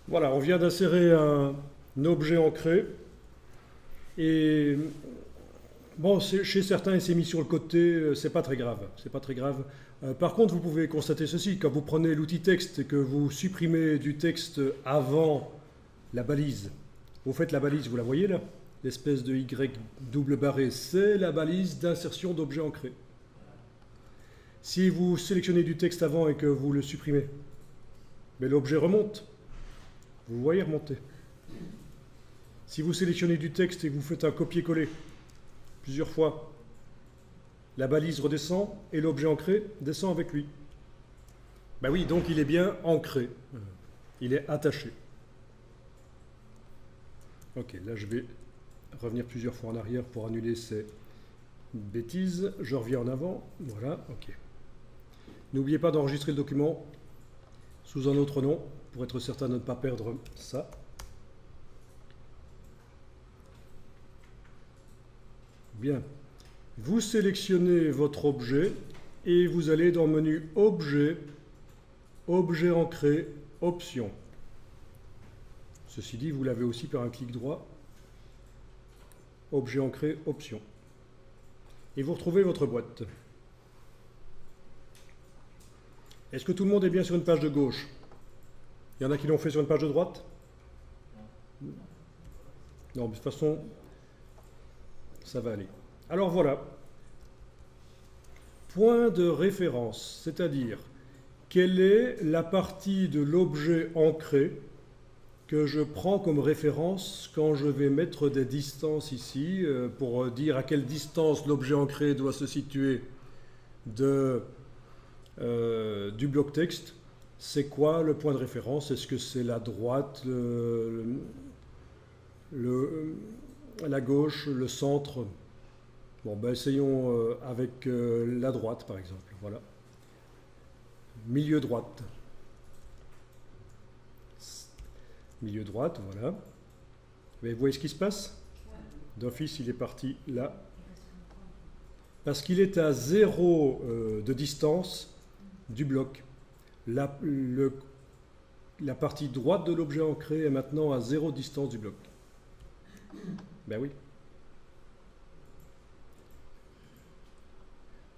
Voilà, on vient d'insérer un objet ancré. Et bon, chez certains, il s'est mis sur le côté, c'est pas très grave. C'est pas très grave. Par contre, vous pouvez constater ceci, quand vous prenez l'outil texte et que vous supprimez du texte avant la balise, vous faites la balise, vous la voyez là? L'espèce de Y double barré, c'est la balise d'insertion d'objet ancré. Si vous sélectionnez du texte avant et que vous le supprimez, mais l'objet remonte. Vous voyez remonter. Si vous sélectionnez du texte et que vous faites un copier-coller plusieurs fois, la balise redescend et l'objet ancré descend avec lui. Ben oui, donc il est bien ancré. Il est attaché. Ok, là je vais revenir plusieurs fois en arrière pour annuler ces bêtises. Je reviens en avant. Voilà, ok. N'oubliez pas d'enregistrer le document sous un autre nom pour être certain de ne pas perdre ça. Bien. Vous sélectionnez votre objet et vous allez dans le menu Objet, Objet ancré, Options. Ceci dit, vous l'avez aussi par un clic droit. Objet ancré, Options. Et vous retrouvez votre boîte. Est-ce que tout le monde est bien sur une page de gauche? Il y en a qui l'ont fait sur une page de droite? Non, de toute façon, ça va aller. Alors voilà. Point de référence, c'est-à-dire quelle est la partie de l'objet ancré que je prends comme référence quand je vais mettre des distances ici pour dire à quelle distance l'objet ancré doit se situer du bloc texte. C'est quoi le point de référence? Est-ce que c'est la droite, la gauche, le centre? Bon, ben essayons avec la droite, par exemple. Voilà. Milieu droite. Milieu droite, voilà. Mais vous voyez ce qui se passe? D'office, il est parti là. Parce qu'il est à 0 de distance du bloc. La partie droite de l'objet ancré est maintenant à 0 distance du bloc. Ben oui.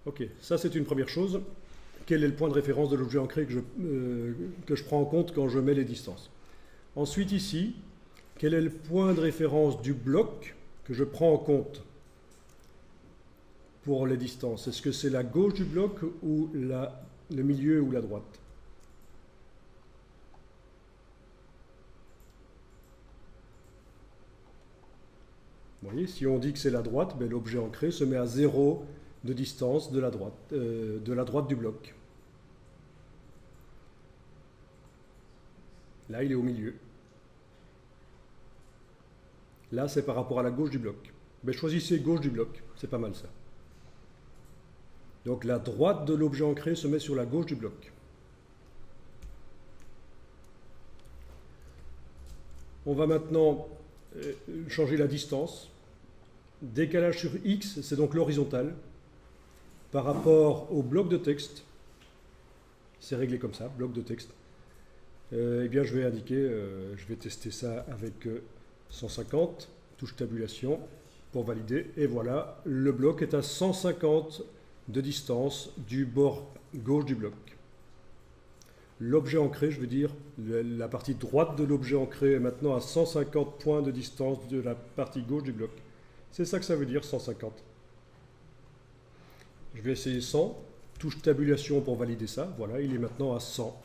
Ok, ça c'est une première chose. Quel est le point de référence de l'objet ancré que je prends en compte quand je mets les distances? Ensuite ici, quel est le point de référence du bloc que je prends en compte pour les distances? Est-ce que c'est la gauche du bloc ou le milieu ou la droite? Vous voyez, si on dit que c'est la droite, ben, l'objet ancré se met à 0 de distance de la droite du bloc. Là, il est au milieu. Là, c'est par rapport à la gauche du bloc. Ben, choisissez gauche du bloc, c'est pas mal ça. Donc la droite de l'objet ancré se met sur la gauche du bloc. On va maintenant changer la distance. Décalage sur X, c'est donc l'horizontale. Par rapport au bloc de texte, c'est réglé comme ça, bloc de texte. Eh bien, je vais indiquer, je vais tester ça avec 150, touche tabulation pour valider. Et voilà, le bloc est à 150 de distance du bord gauche du bloc. L'objet ancré, je veux dire, la partie droite de l'objet ancré est maintenant à 150 points de distance de la partie gauche du bloc. C'est ça que ça veut dire, 150. Je vais essayer 100. Touche tabulation pour valider ça. Voilà, il est maintenant à 100.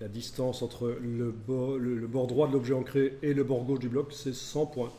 La distance entre le bord droit de l'objet ancré et le bord gauche du bloc, c'est 100 points.